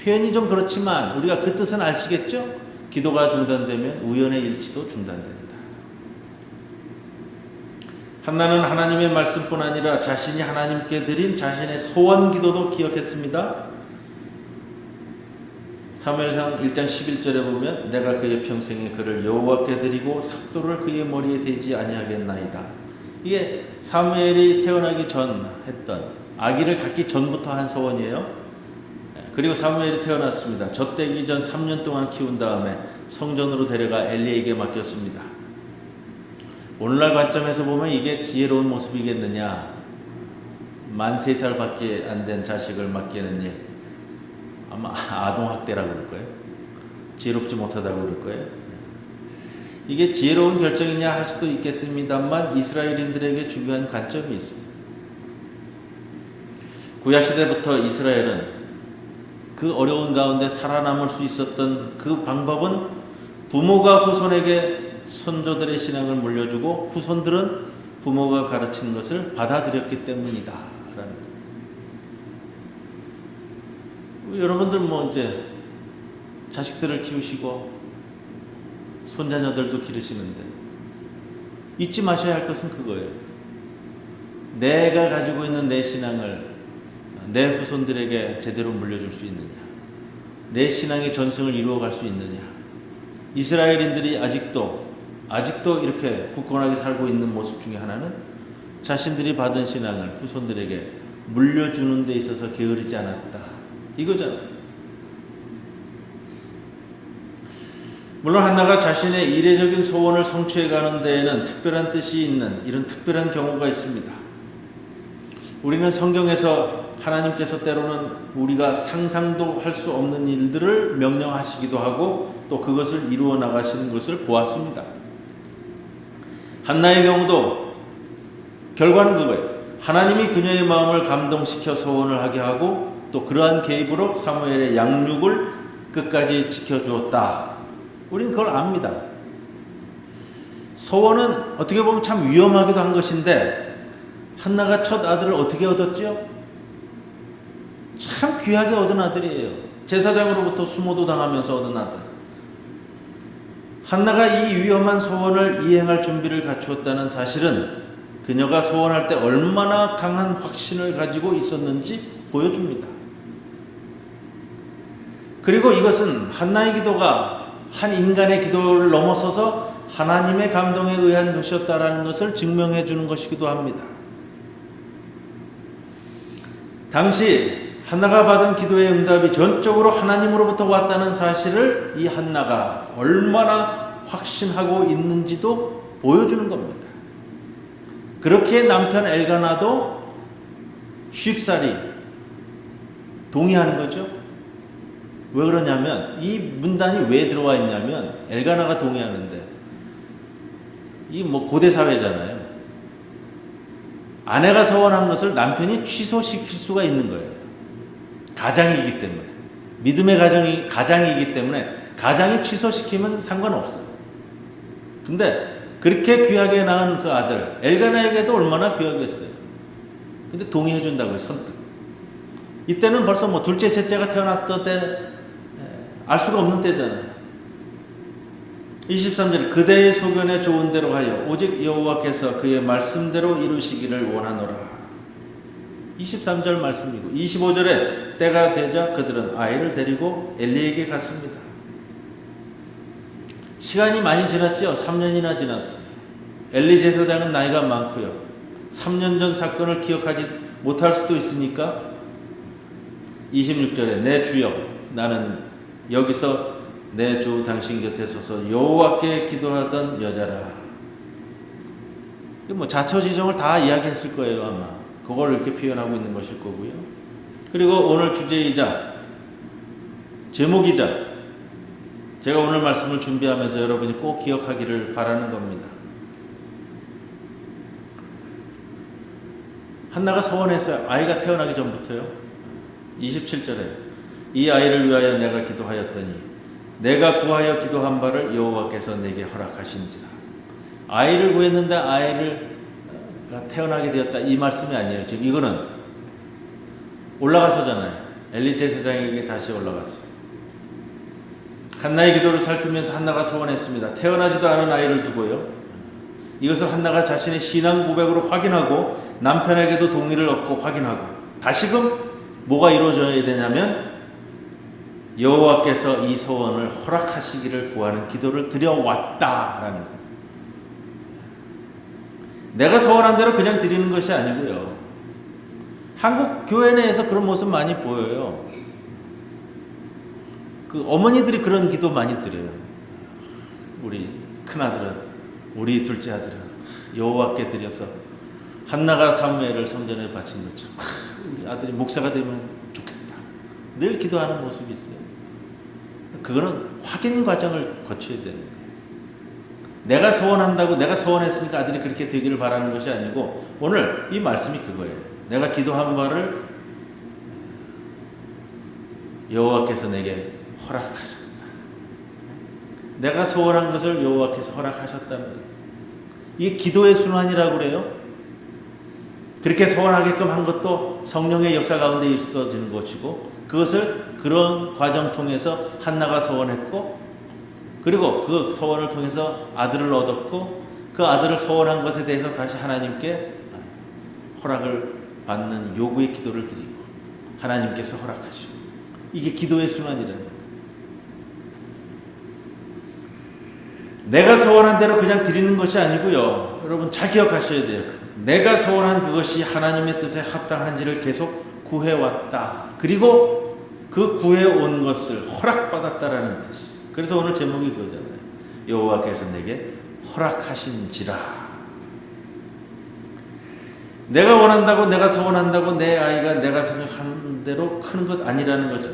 A: 표현이 좀 그렇지만 우리가 그 뜻은 아시겠죠? 기도가 중단되면 우연의 일치도 중단된다. 한나는 하나님의 말씀뿐 아니라 자신이 하나님께 드린 자신의 소원 기도도 기억했습니다. 사무엘상 1장 11절에 보면 내가 그의 평생에 그를 여호와께 드리고 삭도를 그의 머리에 대지 아니하겠나이다. 이게 사무엘이 태어나기 전 했던, 아기를 갖기 전부터 한 소원이에요. 그리고 사무엘이 태어났습니다. 젖되기 전 3년 동안 키운 다음에 성전으로 데려가 엘리에게 맡겼습니다. 오늘날 관점에서 보면 이게 지혜로운 모습이겠느냐? 만 3살밖에 안 된 자식을 맡기는 일, 아마 아동학대라고 그럴 거예요. 지혜롭지 못하다고 그럴 거예요. 이게 지혜로운 결정이냐 할 수도 있겠습니다만 이스라엘인들에게 중요한 관점이 있습니다. 구약시대부터 이스라엘은 그 어려운 가운데 살아남을 수 있었던 그 방법은 부모가 후손에게 선조들의 신앙을 물려주고 후손들은 부모가 가르치는 것을 받아들였기 때문이다. 여러분들 이제 자식들을 키우시고 손자녀들도 기르시는데 잊지 마셔야 할 것은 그거예요. 내가 가지고 있는 내 신앙을 내 후손들에게 제대로 물려줄 수 있느냐, 내 신앙의 전승을 이루어갈 수 있느냐. 이스라엘인들이 아직도 이렇게 굳건하게 살고 있는 모습 중에 하나는 자신들이 받은 신앙을 후손들에게 물려주는 데 있어서 게으르지 않았다, 이거잖아요. 물론 한나가 자신의 이례적인 소원을 성취해가는 데에는 특별한 뜻이 있는 이런 특별한 경우가 있습니다. 우리는 성경에서 하나님께서 때로는 우리가 상상도 할 수 없는 일들을 명령하시기도 하고 또 그것을 이루어 나가시는 것을 보았습니다. 한나의 경우도 결과는 그거예요. 하나님이 그녀의 마음을 감동시켜 소원을 하게 하고 또 그러한 개입으로 사무엘의 양육을 끝까지 지켜주었다. 우리는 그걸 압니다. 소원은 어떻게 보면 참 위험하기도 한 것인데 한나가 첫 아들을 어떻게 얻었죠? 참 귀하게 얻은 아들이에요. 제사장으로부터 수모도 당하면서 얻은 아들. 한나가 이 위험한 소원을 이행할 준비를 갖추었다는 사실은 그녀가 소원할 때 얼마나 강한 확신을 가지고 있었는지 보여줍니다. 그리고 이것은 한나의 기도가 한 인간의 기도를 넘어서서 하나님의 감동에 의한 것이었다라는 것을 증명해 주는 것이기도 합니다. 당시 한나가 받은 기도의 응답이 전적으로 하나님으로부터 왔다는 사실을 이 한나가 얼마나 확신하고 있는지도 보여주는 겁니다. 그렇기에 남편 엘가나도 쉽사리 동의하는 거죠. 왜 그러냐면 이 문단이 왜 들어와 있냐면 엘가나가 동의하는데 이 고대 사회잖아요. 아내가 서원한 것을 남편이 취소시킬 수가 있는 거예요. 가장이기 때문에. 믿음의 가장이기 때문에 가장이 취소시키면 상관없어요. 근데 그렇게 귀하게 낳은 그 아들 엘가나에게도 얼마나 귀하겠어요. 근데 동의해 준다고요. 선뜻. 이때는 벌써 둘째 셋째가 태어났던 때 알 수가 없는 때잖아요. 23절 그대의 소견에 좋은 대로 하여 오직 여호와께서 그의 말씀대로 이루시기를 원하노라. 23절 말씀이고 25절에 때가 되자 그들은 아이를 데리고 엘리에게 갔습니다. 시간이 많이 지났죠. 3년이나 지났어요. 엘리 제사장은 나이가 많고요. 3년 전 사건을 기억하지 못할 수도 있으니까 26절에 내 주여 나는 여기서 내 주 당신 곁에 서서 여호와께 기도하던 여자라. 자처지정을 다 이야기했을 거예요. 아마 그걸 이렇게 표현하고 있는 것일 거고요. 그리고 오늘 주제이자 제목이자 제가 오늘 말씀을 준비하면서 여러분이 꼭 기억하기를 바라는 겁니다. 한나가 소원했어요. 아이가 태어나기 전부터요. 27절에 이 아이를 위하여 내가 기도하였더니 내가 구하여 기도한 바를 여호와께서 내게 허락하신지라. 아이를 구했는데 아이가 태어나게 되었다 이 말씀이 아니에요. 지금 이거는 올라가서잖아요. 엘리 제사장에게 다시 올라갔어요. 한나의 기도를 살피면서 한나가 소원했습니다. 태어나지도 않은 아이를 두고요. 이것을 한나가 자신의 신앙 고백으로 확인하고 남편에게도 동의를 얻고 확인하고 다시금 뭐가 이루어져야 되냐면 여호와께서 이 소원을 허락하시기를 구하는 기도를 드려왔다라는 거예요. 내가 소원한 대로 그냥 드리는 것이 아니고요. 한국 교회 내에서 그런 모습 많이 보여요. 그 어머니들이 그런 기도 많이 드려요. 우리 큰아들은, 우리 둘째 아들은 여호와께 드려서 한나가 사무엘을 성전에 바친 것처럼 우리 아들이 목사가 되면 좋겠다. 늘 기도하는 모습이 있어요. 그거는 확인 과정을 거쳐야 되는 거예요. 내가 소원한다고 내가 소원했으니까 아들이 그렇게 되기를 바라는 것이 아니고 오늘 이 말씀이 그거예요. 내가 기도한 바를 여호와께서 내게 허락하셨다. 내가 소원한 것을 여호와께서 허락하셨다는 거예요. 이게 기도의 순환이라고 그래요. 그렇게 소원하게끔 한 것도 성령의 역사 가운데 있어지는 것이고 그것을 그런 과정 통해서 한나가 소원했고 그리고 그 소원을 통해서 아들을 얻었고 그 아들을 소원한 것에 대해서 다시 하나님께 허락을 받는 요구의 기도를 드리고 하나님께서 허락하시고 이게 기도의 순환이라는 거예요. 내가 소원한 대로 그냥 드리는 것이 아니고요. 여러분 잘 기억하셔야 돼요. 내가 소원한 그것이 하나님의 뜻에 합당한지를 계속 구해왔다. 그리고 그 구해온 것을 허락받았다라는 뜻이. 그래서 오늘 제목이 그거잖아요. 여호와께서 내게 허락하신지라. 내가 원한다고 내가 소원한다고 내 아이가 내가 생각한 대로 크는 것 아니라는 거죠.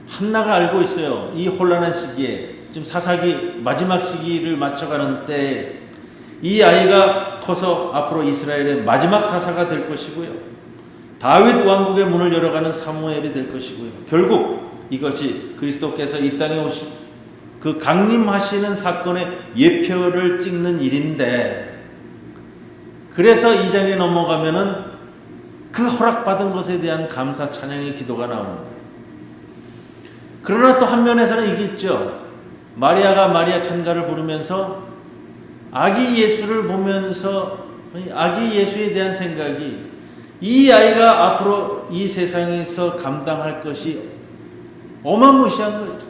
A: 한나가 알고 있어요. 이 혼란한 시기에 지금 사사기 마지막 시기를 맞춰가는 때에 이 아이가 커서 앞으로 이스라엘의 마지막 사사가 될 것이고요. 다윗 왕국의 문을 열어가는 사무엘이 될 것이고요. 결국 이것이 그리스도께서 이 땅에 오신 그 강림하시는 사건의 예표를 찍는 일인데 그래서 이 장에 넘어가면은 그 허락받은 것에 대한 감사 찬양의 기도가 나오는 거예요. 그러나 또 한 면에서는 이게 있죠. 마리아가 마리아 찬가를 부르면서 아기 예수를 보면서 아기 예수에 대한 생각이 이 아이가 앞으로 이 세상에서 감당할 것이 어마무시한 거죠.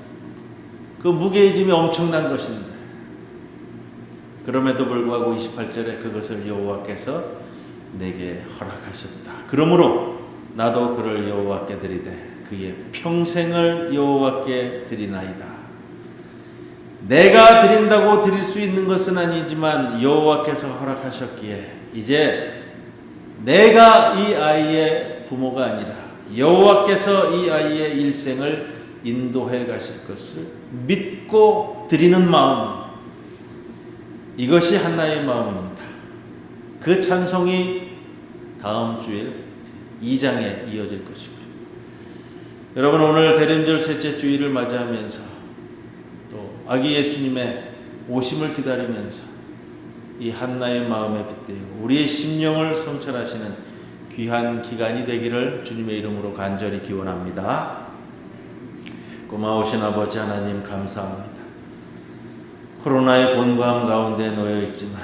A: 그 무게의 짐이 엄청난 것인데 그럼에도 불구하고 28절에 그것을 여호와께서 내게 허락하셨다. 그러므로 나도 그를 여호와께 드리되 그의 평생을 여호와께 드리나이다. 내가 드린다고 드릴 수 있는 것은 아니지만 여호와께서 허락하셨기에 이제 내가 이 아이의 부모가 아니라 여호와께서 이 아이의 일생을 인도해 가실 것을 믿고 드리는 마음, 이것이 한나의 마음입니다. 그 찬송이 다음 주일 2장에 이어질 것이고요. 여러분 오늘 대림절 셋째 주일을 맞이하면서 또 아기 예수님의 오심을 기다리면서 이 한나의 마음에 빗대어 우리의 심령을 성찰하시는 귀한 기간이 되기를 주님의 이름으로 간절히 기원합니다. 고마우신 아버지 하나님 감사합니다. 코로나의 곤고함 가운데 놓여 있지만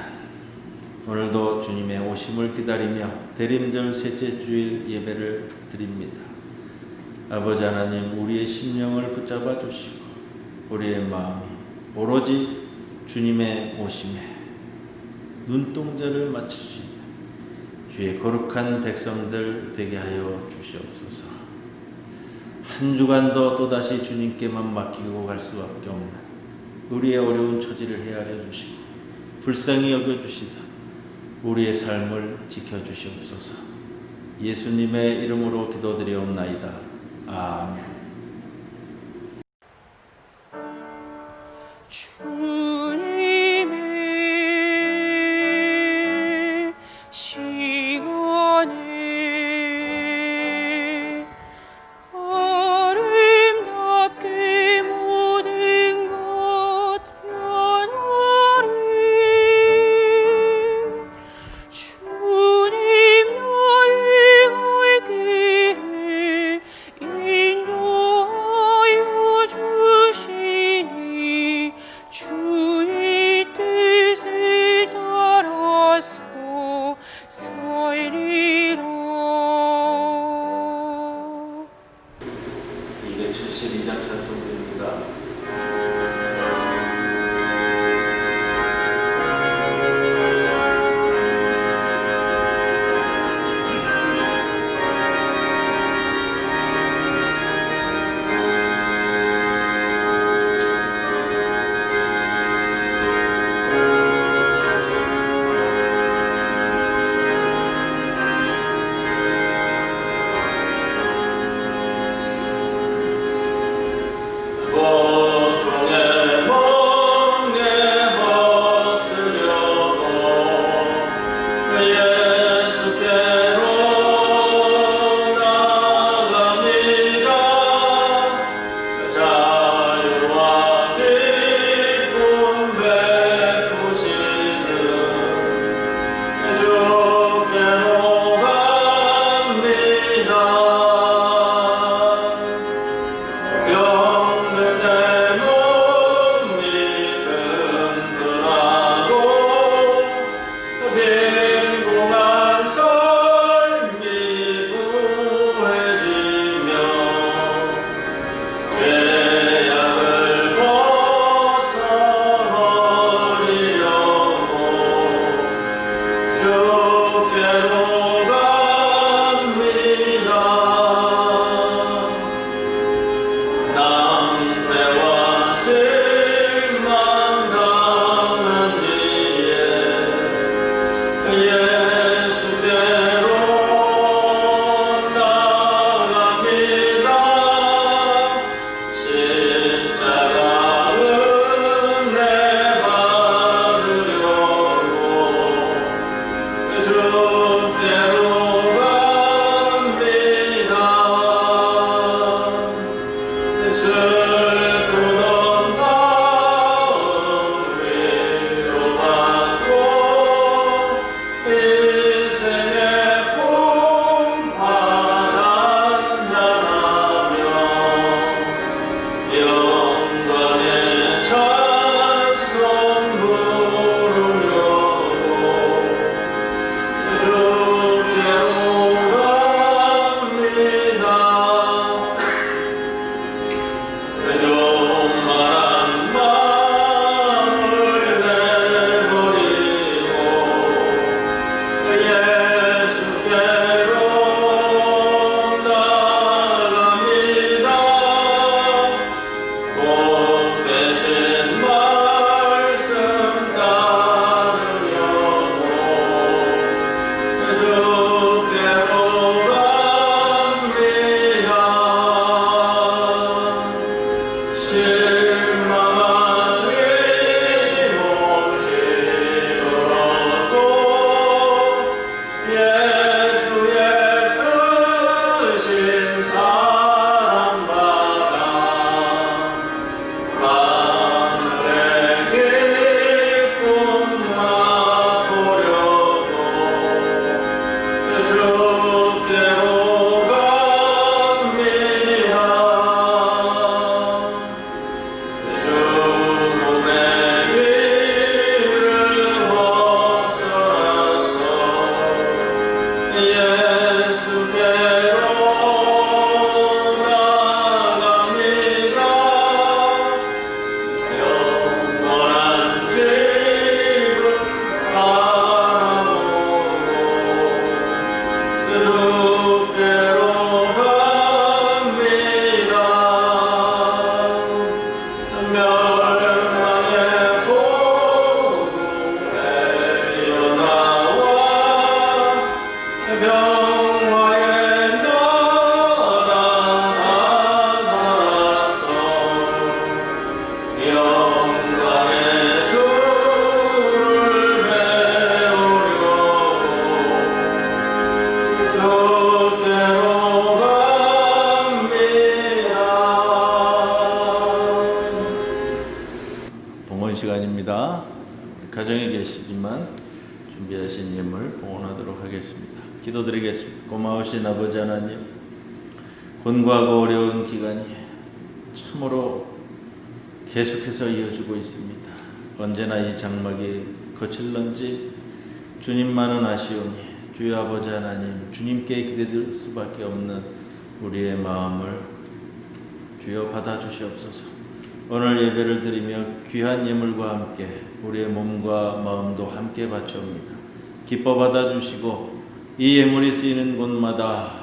A: 오늘도 주님의 오심을 기다리며 대림절 셋째 주일 예배를 드립니다. 아버지 하나님 우리의 심령을 붙잡아 주시고 우리의 마음이 오로지 주님의 오심에 눈동자를 맞출 수 있는 주의 거룩한 백성들 되게 하여 주시옵소서. 한 주간도 또다시 주님께만 맡기고 갈 수밖에 없는 우리의 어려운 처지를 헤아려 주시고 불쌍히 여겨주시사 우리의 삶을 지켜주시옵소서. 예수님의 이름으로 기도드리옵나이다. 아멘.
D: 주님의 시간에 아름답게 모든 것 변하리. 주님 나의 갈 길을 인도
A: 가정에 계시지만 준비하신 예물 봉헌하도록 하겠습니다. 기도드리겠습니다. 고마우신 아버지 하나님, 곤고하고 어려운 기간이 참으로 계속해서 이어지고 있습니다. 언제나 이 장막이 거칠런지 주님만은 아시오니 주여 아버지 하나님, 주님께 기대될 수밖에 없는 우리의 마음을 주여 받아주시옵소서. 오늘 예배를 드리며 귀한 예물과 함께 우리의 몸과 마음도 함께 바쳐옵니다. 기뻐 받아주시고 이 예물이 쓰이는 곳마다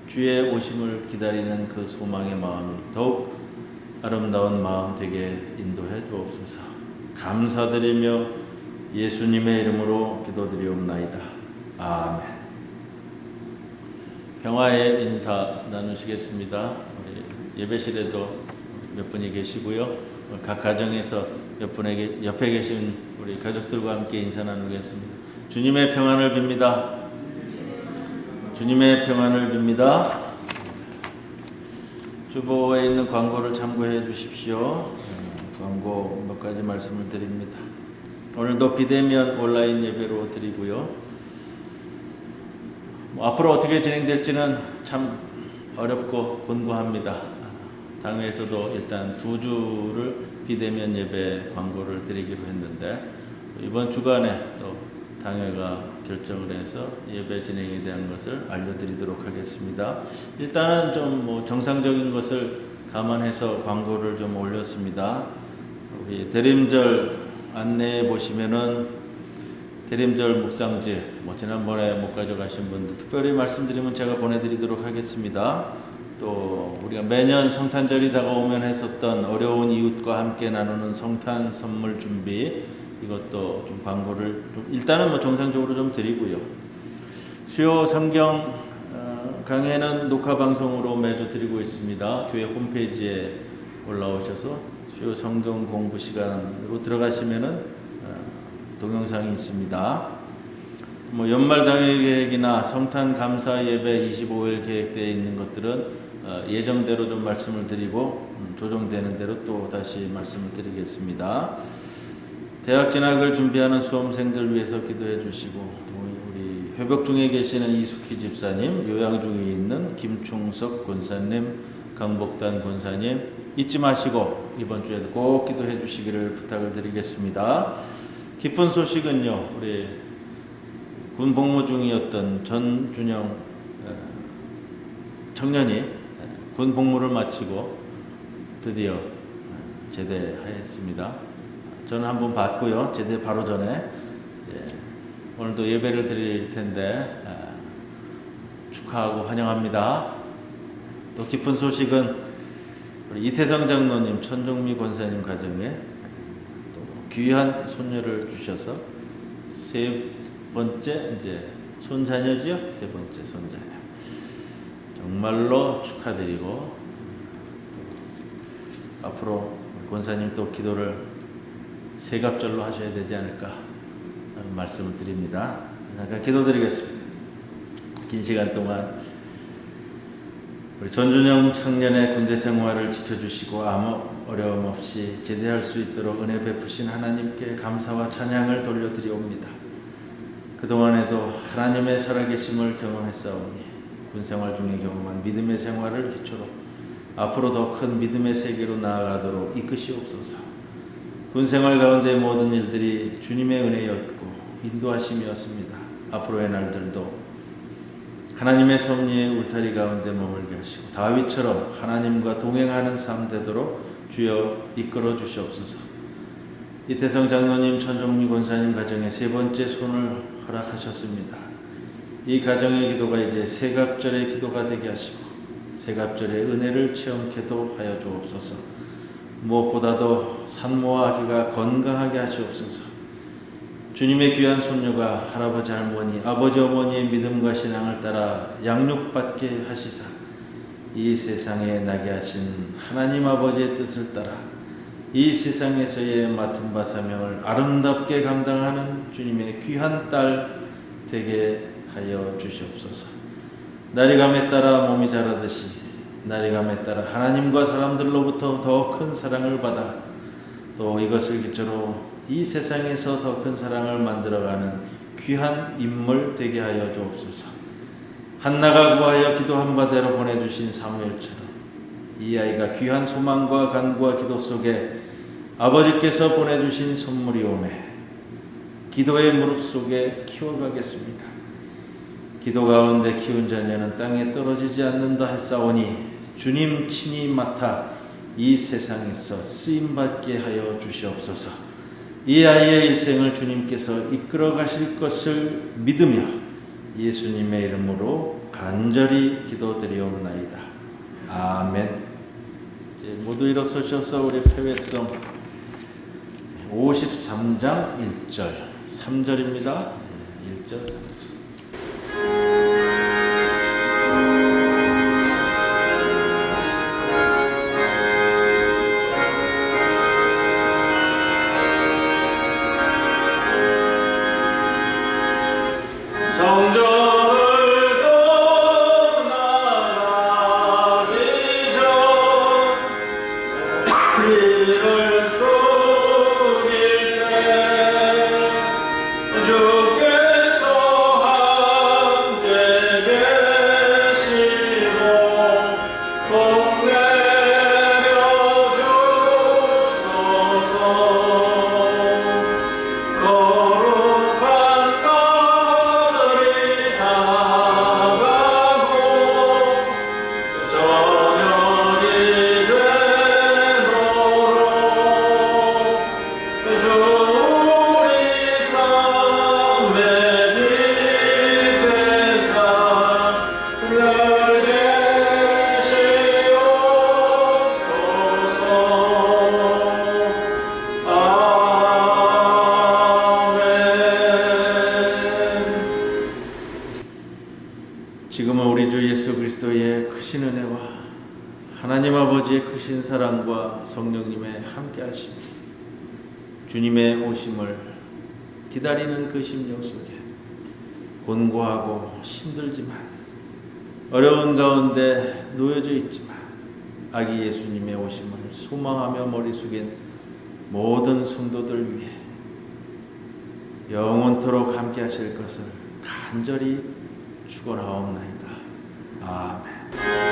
A: 주의 오심을 기다리는 그 소망의 마음이 더욱 아름다운 마음 되게 인도해 주옵소서. 감사드리며 예수님의 이름으로 기도드리옵나이다. 아멘. 평화의 인사 나누시겠습니다. 우리 예배실에도 몇 분이 계시고요. 각 가정에서 옆에 계신 우리 가족들과 함께 인사 나누겠습니다. 주님의 평안을 빕니다. 주님의 평안을 빕니다. 주보에 있는 광고를 참고해 주십시오. 광고 몇 가지 말씀을 드립니다. 오늘도 비대면 온라인 예배로 드리고요. 앞으로 어떻게 진행될지는 참 어렵고 곤고합니다. 당회에서도 일단 2주를 비대면 예배 광고를 드리기로 했는데 이번 주간에 또 당회가 결정을 해서 예배 진행에 대한 것을 알려드리도록 하겠습니다. 일단은 좀 정상적인 것을 감안해서 광고를 좀 올렸습니다. 우리 대림절 안내에 보시면은 대림절 묵상지 지난번에 못 가져가신 분들 특별히 말씀드리면 제가 보내드리도록 하겠습니다. 또 우리가 매년 성탄절이 다가오면 했었던 어려운 이웃과 함께 나누는 성탄 선물 준비, 이것도 좀 광고를 일단은 정상적으로 좀 드리고요. 수요 성경 강해는 녹화 방송으로 매주 드리고 있습니다. 교회 홈페이지에 올라오셔서 수요 성경 공부 시간으로 들어가시면은 동영상이 있습니다. 연말 당일 계획이나 성탄 감사 예배 25일 계획되어 있는 것들은 예정대로 좀 말씀을 드리고 조정되는 대로 또 다시 말씀을 드리겠습니다. 대학 진학을 준비하는 수험생들 위해서 기도해 주시고, 또 우리 회복 중에 계시는 이숙희 집사님, 요양 중에 있는 김충석 권사님, 강복단 권사님 잊지 마시고 이번 주에도 꼭 기도해 주시기를 부탁을 드리겠습니다. 기쁜 소식은요, 우리 군 복무 중이었던 전준영 청년이 군 복무를 마치고 드디어 제대하였습니다. 저는 한번 봤고요. 제대 바로 전에 오늘도 예배를 드릴 텐데 축하하고 환영합니다. 또 기쁜 소식은 우리 이태성 장로님, 천종미 권사님 가정에 또 귀한 손녀를 주셔서 세 번째 이제 손자녀지요. 세 번째 손자녀. 정말로 축하드리고 또 앞으로 권사님 또 기도를 세갑절로 하셔야 되지 않을까 하는 말씀을 드립니다. 잠깐 기도드리겠습니다. 긴 시간 동안 우리 전준영 청년의 군대 생활을 지켜주시고 아무 어려움 없이 제대할 수 있도록 은혜 베푸신 하나님께 감사와 찬양을 돌려드리옵니다. 그동안에도 하나님의 살아계심을 경험했사오니 군생활 중에 경험한 믿음의 생활을 기초로 앞으로 더 큰 믿음의 세계로 나아가도록 이끄시옵소서. 군생활 가운데 모든 일들이 주님의 은혜였고 인도하심이었습니다. 앞으로의 날들도 하나님의 섭리의 울타리 가운데 머물게 하시고 다윗처럼 하나님과 동행하는 삶 되도록 주여 이끌어 주시옵소서. 이태성 장로님, 천종미 권사님 가정에 세 번째 손을 허락하셨습니다. 이 가정의 기도가 이제 세갑절의 기도가 되게 하시고 세갑절의 은혜를 체험케도 하여 주옵소서. 무엇보다도 산모와 아기가 건강하게 하시옵소서. 주님의 귀한 손녀가 할아버지 할머니, 아버지 어머니의 믿음과 신앙을 따라 양육받게 하시사 이 세상에 나게 하신 하나님 아버지의 뜻을 따라 이 세상에서의 맡은 바 사명을 아름답게 감당하는 주님의 귀한 딸 되게 하여 주시옵소서. 날이감에 따라 몸이 자라듯이 날이감에 따라 하나님과 사람들로부터 더 큰 사랑을 받아 또 이것을 기초로 이 세상에서 더 큰 사랑을 만들어가는 귀한 인물 되게 하여 주옵소서. 한나가 구하여 기도한 바대로 보내주신 사무엘처럼 이 아이가 귀한 소망과 간구와 기도 속에 아버지께서 보내주신 선물이 오매 기도의 무릎 속에 키워가겠습니다. 기도 가운데 키운 자녀는 땅에 떨어지지 않는다 했사오니 주님 친히 맡아 이 세상에서 쓰임받게 하여 주시옵소서. 이 아이의 일생을 주님께서 이끌어 가실 것을 믿으며 예수님의 이름으로 간절히 기도드리옵나이다. 아멘. 이제 모두 일어서셔서 우리 패회성 53장 1절 3절입니다. 1절 3절.
B: 성전을 떠나가기 전 이를 속일 때 주께서 함께 계시고 복 내려 주소서. 거룩한 날이 다가고 저녁이 되도록 주 우리 가운데 빛대사 늘 계시옵소서. 아멘.
A: 지금은 우리 주 예수 그리스도의 크신 은혜와 하나님 아버지의 크신 사랑과 성령님의 함께하심이 주님의 오심을 기다리는 그 심령 속에 곤고하고 힘들지만 어려운 가운데 놓여져 있지만 아기 예수님의 오심을 소망하며 머리 숙인 모든 성도들 위해 영원토록 함께하실 것을 간절히 축원하옵나이다. 아멘.